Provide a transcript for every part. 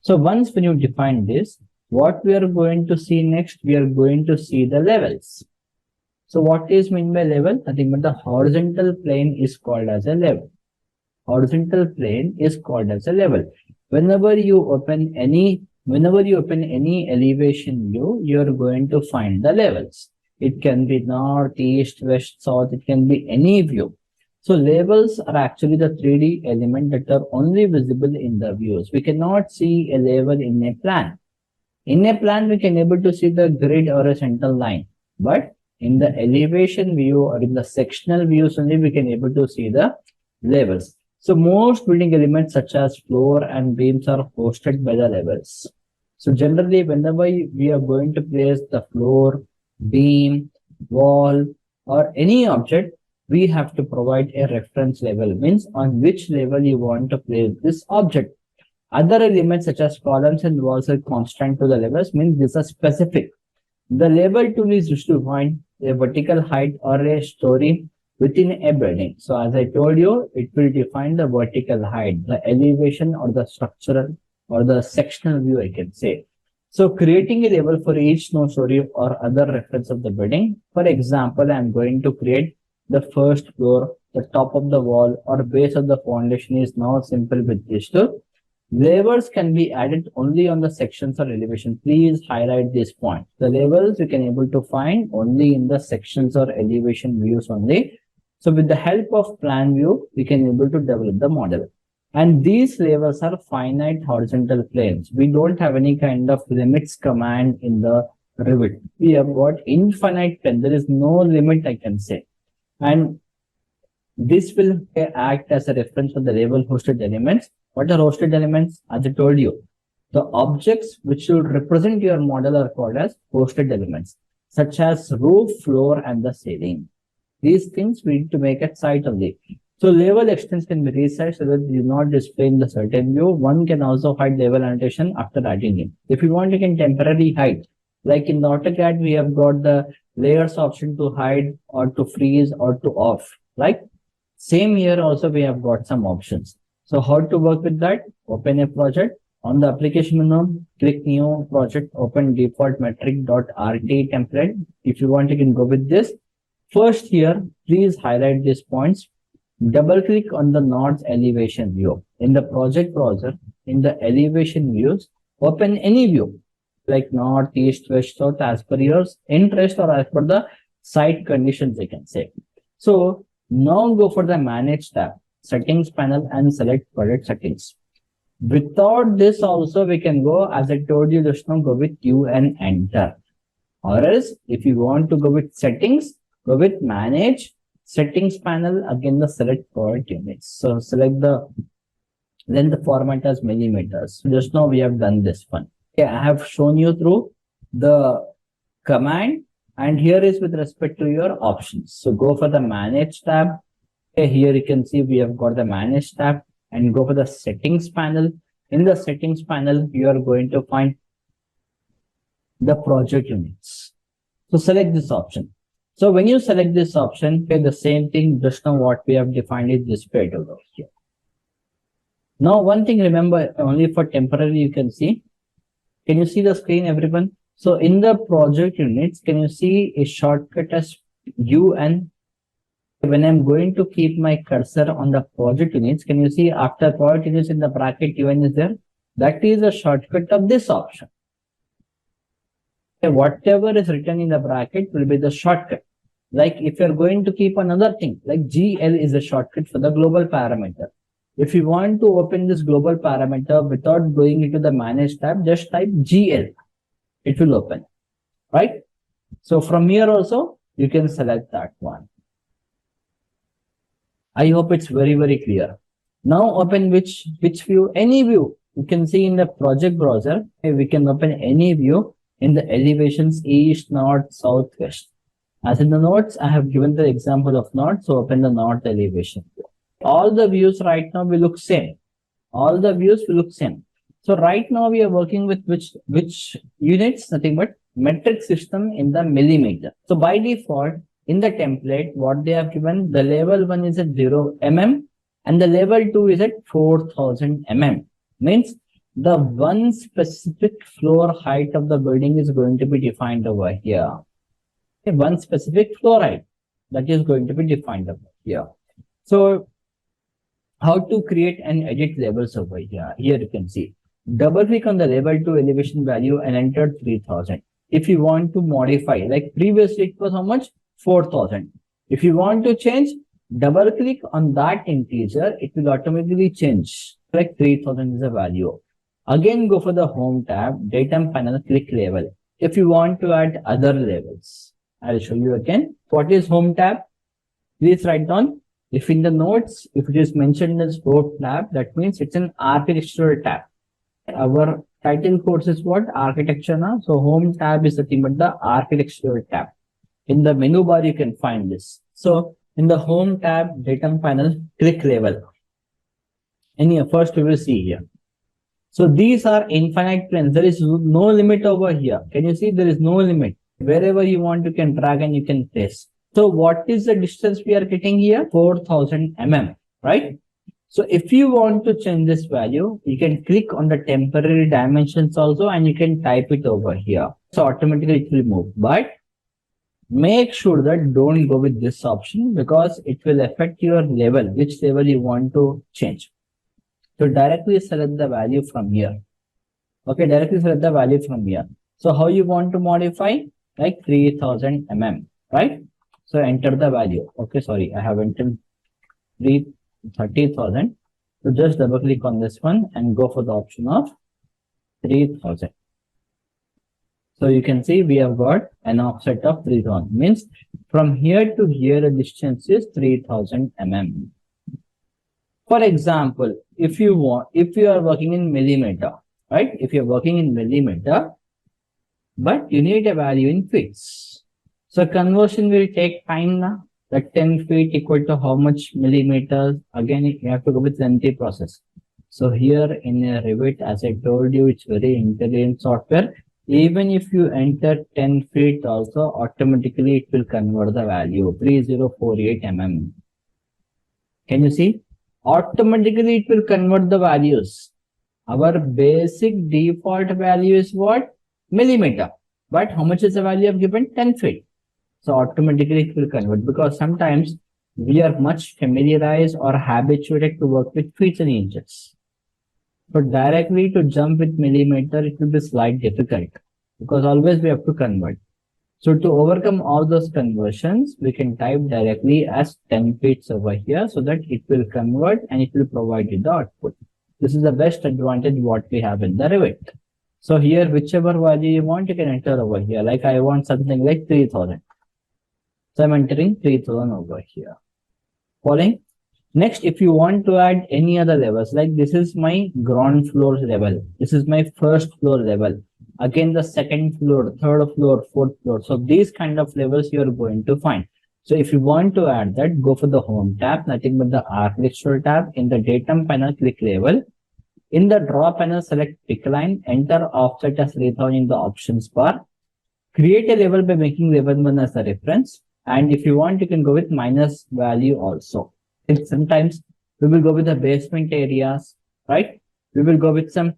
So once when you define this, what we are going to see next, we are going to see the levels. So what is meant by level? Nothing but the horizontal plane is called as a level. Horizontal plane is called as a level. Whenever you open any elevation view, you are going to find the levels. It can be north, east, west, south. It can be any view. So levels are actually the 3D element that are only visible in the views. We cannot see a level in a plan. In a plan, we can able to see the grid or a central line, but in the elevation view or in the sectional views only we can able to see the levels. So most building elements such as floor and beams are hosted by the levels. So generally, whenever we are going to place the floor, beam, wall, or any object, we have to provide a reference level, means on which level you want to place this object. Other elements such as columns and walls are constant to the levels, means these are specific. The level tool is used to find a vertical height or a story within a building. So as I told you, it will define the vertical height, the elevation or the structural or the sectional view, I can say. So creating a level for each snow story or other reference of the building. For example, I'm going to create the first floor, the top of the wall or base of the foundation is now simple with this tool. Levels can be added only on the sections or elevation. Please highlight this point. The levels you can able to find only in the sections or elevation views only. So with the help of plan view, we can able to develop the model. And these levels are finite horizontal planes. We don't have any kind of limits command in the Revit. We have got infinite plane. There is no limit, I can say. And this will act as a reference for the level hosted elements. What are hosted elements? As I told you, the objects which should represent your model are called as hosted elements, such as roof, floor, and the ceiling. These things we need to make at site only. So level extents can be resized so that you do not display in the certain view. One can also hide level annotation after adding it. If you want, you can temporarily hide. Like in the AutoCAD, we have got the layers option to hide or to freeze or to off. Like same here also we have got some options. So how to work with that? Open a project. On the application menu, click new project, open default metric.rt template. If you want, you can go with this. First here, please highlight these points. Double click on the north elevation view. In the project browser, in the elevation views, open any view like north, east, west, south as per your interest or as per the site conditions, I can say. So now go for the manage tab, settings panel and select project settings. Without this also we can go, as I told you just now, go with U and enter. Or else if you want to go with settings, go with manage, settings panel, again the select point units. So select then the format as millimeters. So just now we have done this one. Okay, I have shown you through the command, and here is with respect to your options. So go for the manage tab. Okay, here you can see we have got the manage tab, and go for the settings panel. In the settings panel, you are going to find the project units. So select this option. So when you select this option, okay, the same thing just now what we have defined is displayed over here. Now one thing remember, only for temporary you can see. Can you see the screen, everyone? So in the project units, can you see a shortcut as UN? When I'm going to keep my cursor on the project units, can you see after project units in the bracket UN is there? That is a shortcut of this option. Okay, whatever is written in the bracket will be the shortcut. Like if you're going to keep another thing, like GL is a shortcut for the global parameter. If you want to open this global parameter without going into the manage tab, just type GL. It will open, right? So from here also, you can select that one. I hope it's very, very clear. Now open which view? Any view. You can see in the project browser, we can open any view in the elevations east, north, south, west. As in the notes, I have given the example of north, so open the north elevation view. All the views right now will look same. All the views will look same. So right now we are working with which units? Nothing but metric system in the millimeter. So by default, in the template, what they have given, the level 1 is at 0 mm and the level 2 is at 4000 mm. Means the one specific floor height of the building is going to be defined over here. Okay, one specific floor height that is going to be defined over here. So how to create and edit levels over here? Here you can see. Double click on the level 2 elevation value and enter 3000. If you want to modify, like previously it was how much? 4000. If you want to change, double click on that integer, it will automatically change. Like 3000 is the value. Again, go for the home tab, datum panel, click level. If you want to add other levels, I'll show you again. What is home tab? Please write down. If in the notes, if it is mentioned as home tab, that means it's an architectural tab. Our title course is what? Architecture now. So home tab is nothing but the architectural tab. In the menu bar, you can find this. So in the home tab, datum panel, click level. And here, first we will see here. So these are infinite planes. There is no limit over here. Can you see? There is no limit. Wherever you want, you can drag and you can place. So what is the distance we are getting here? 4000 mm, right? So if you want to change this value, you can click on the temporary dimensions also and you can type it over here. So automatically it will move. But make sure that don't go with this option because it will affect your level, which level you want to change. So directly select the value from here. Okay, directly select the value from here. So how you want to modify? Like 3000 mm, right? So enter the value. Okay, sorry, I have entered 30,000. So just double click on this one and go for the option of 3000. So you can see we have got an offset of 3000. Means from here to here the distance is 3000 mm. For example, if you are working in millimeter, right? If you're working in millimeter, but you need a value in feet. So conversion will take time now. The 10 feet equal to how much millimeters? Again, you have to go with lengthy process. So here in a Revit, as I told you, it's very intelligent software. Even if you enter 10 feet also, automatically it will convert the value 3048 mm. Can you see? Automatically it will convert the values. Our basic default value is what? Millimeter. But how much is the value I've given? 10 feet. So automatically it will convert because sometimes we are much familiarized or habituated to work with feet and inches. So directly to jump with millimeter, it will be slightly difficult because always we have to convert. So to overcome all those conversions, we can type directly as 10 feet over here so that it will convert and it will provide you the output. This is the best advantage what we have in the Revit. So here, whichever value you want, you can enter over here. Like I want something like 3000. So I'm entering 3000 over here. Following. Next, if you want to add any other levels, like this is my ground floor level. This is my first floor level. Again, the second floor, third floor, fourth floor. So these kind of levels you are going to find. So if you want to add that, go for the home tab, nothing but the architectural tab. In the datum panel, click level. In the draw panel, select pick line, enter offset as 3000 in the options bar. Create a level by making level 1 as a reference. And if you want, you can go with minus value also. And sometimes we will go with the basement areas, right? We will go with some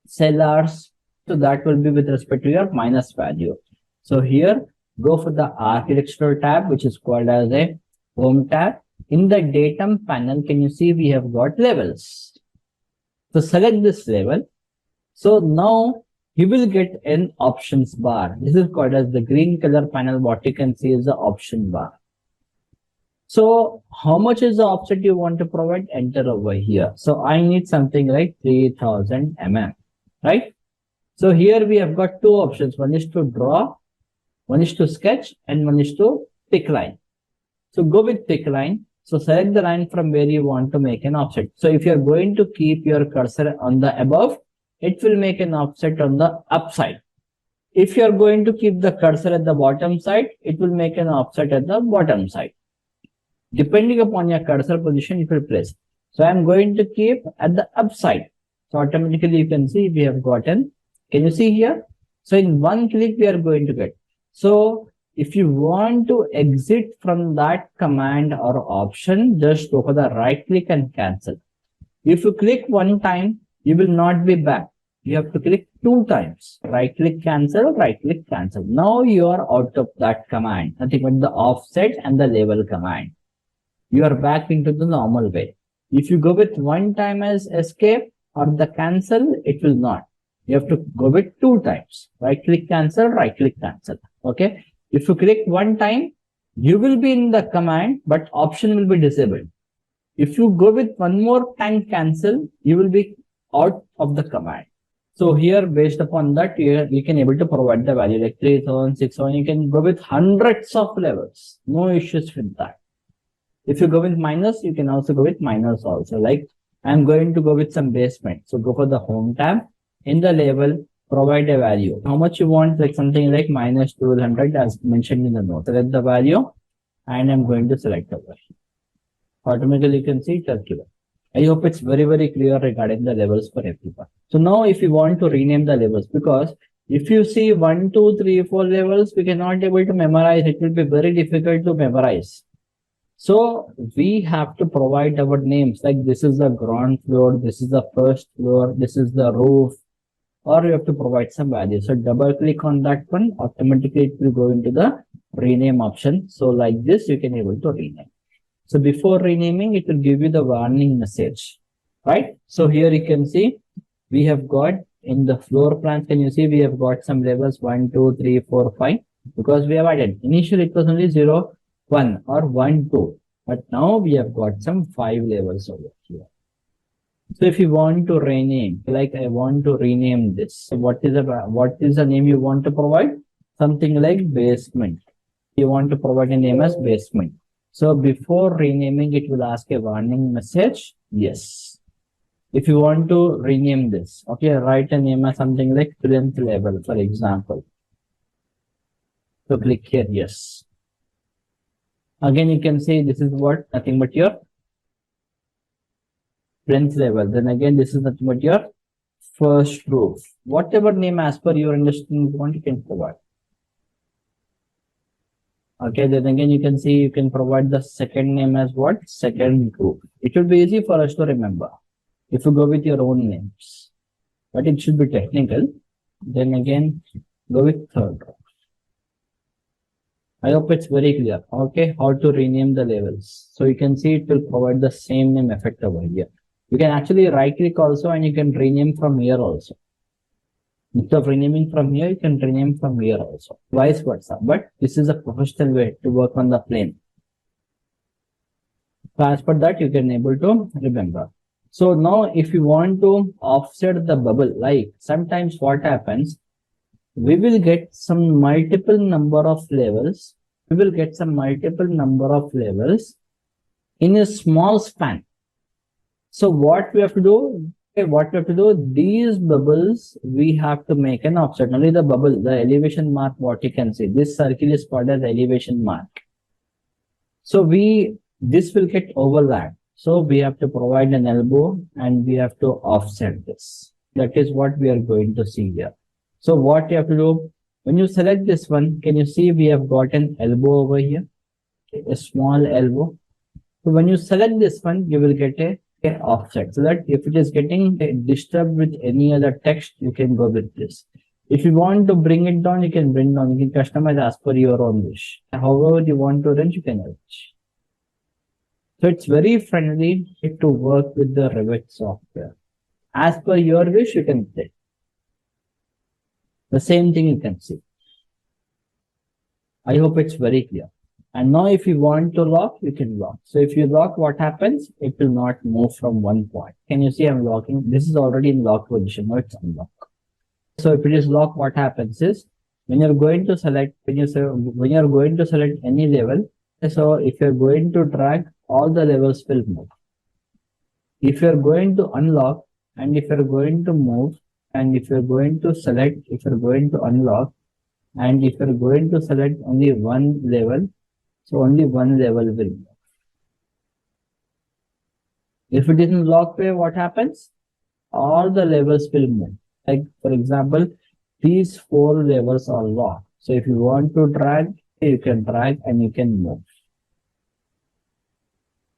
cellars. So that will be with respect to your minus value. So here, go for the architectural tab, which is called as a home tab. In the datum panel, can you see we have got levels? So select this level. So now you will get an options bar. This is called as the green color panel. What you can see is the option bar. So how much is the offset you want to provide? Enter over here. So I need something like 3000 mm, right? So here we have got two options. One is to draw, one is to sketch, and one is to pick line. So go with pick line. So select the line from where you want to make an offset. So if you're going to keep your cursor on the above, it will make an offset on the upside. If you're going to keep the cursor at the bottom side, it will make an offset at the bottom side. Depending upon your cursor position, it will place. So I'm going to keep at the upside. So automatically you can see we have gotten. Can you see here? So in one click, we are going to get. So if you want to exit from that command or option, just go for the right click and cancel. If you click one time, you will not be back. You have to click 2 times. Right click cancel, right click cancel. Now you are out of that command. Nothing but the offset and the label command. You are back into the normal way. If you go with 1 time as escape or the cancel, it will not. You have to go with 2 times. Right click cancel, right click cancel. Okay. If you click 1 time, you will be in the command, but option will be disabled. If you go with 1 more time cancel, you will be out of the command. So here, based upon that, you can able to provide the value like 3000, 6000. You can go with hundreds of levels. No issues with that. If you go with minus, you can also go with minus also. Like I'm going to go with some basement. So go for the home tab. In the label, provide a value. How much you want? Like something like minus 1200 as mentioned in the note. Select the value and I'm going to select over. Automatically you can see it has given. I hope it's very, very clear regarding the levels for everyone. So now if you want to rename the levels, because if you see 1, 2, 3, 4 levels, we cannot able to memorize. It will be very difficult to memorize. So we have to provide our names like this is the ground floor, this is the first floor, this is the roof, or you have to provide some value. So double click on that one, automatically it will go into the rename option. So like this, you can able to rename. So before renaming, it will give you the warning message, right? So here you can see we have got in the floor plans. Can you see we have got some levels 1, 2, 3, 4, 5 because we have added. Initially it was only 0, 1 or 1, 2, but now we have got some 5 levels over here. So if you want to rename, like I want to rename this, so what is the name you want to provide? Something like basement. You want to provide a name as basement. So before renaming, it will ask a warning message. Yes. If you want to rename this, okay, write a name as something like plinth level, for example. So click here, yes. Again, you can say this is what, nothing but your plinth level. Then again, this is nothing but your first roof. Whatever name as per your understanding you want, you can provide. Okay, then again, you can see you can provide the second name as what? Second group. It should be easy for us to remember if you go with your own names, but it should be technical. Then again, go with third group. I hope it's very clear. Okay, how to rename the levels. So you can see it will provide the same name effect over here. You can actually right click also and you can rename from here also. Instead of renaming from here, you can rename from here also, vice versa. But this is a professional way to work on the plane. So as per that, you can able to remember. So now if you want to offset the bubble, like sometimes what happens, we will get some multiple number of levels. We will get some multiple number of levels in a small span. So what we have to do? These bubbles, we have to make an offset. Only the bubble, the elevation mark, what you can see. This circle is called as elevation mark. So this will get overlapped. So we have to provide an elbow and we have to offset this. That is what we are going to see here. So what you have to do, when you select this one, can you see we have got an elbow over here? A small elbow. So when you select this one, you will get a offset, so that if it is getting disturbed with any other text, you can go with this. If you want to bring it down, you can bring down. You can customize as per your own wish. However you want to arrange, you can arrange. So it's very friendly to work with the Revit software. As per your wish, you can play. The same thing you can see. I hope it's very clear. And now if you want to lock, you can lock. So if you lock, what happens? It will not move from one point. Can you see I'm locking? This is already in lock position. Now it's unlocked. So if it is locked, what happens is when you're going to select, when you're going to select any level, so if you're going to drag, all the levels will move. If you're going to unlock and if you're going to move and if you're going to select, if you're going to unlock and if you're going to select only one level, so only one level will move. If it is in lock way, what happens? All the levels will move. Like for example, these 4 levels are locked. So if you want to drag, you can drag and you can move.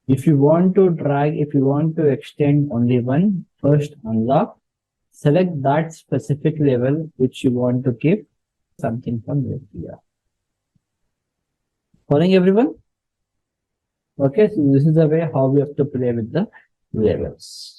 If you want to drag, if you want to extend only one, first unlock, select that specific level which you want to keep, something from here. Following everyone? Okay, so this is the way how we have to play with the levels.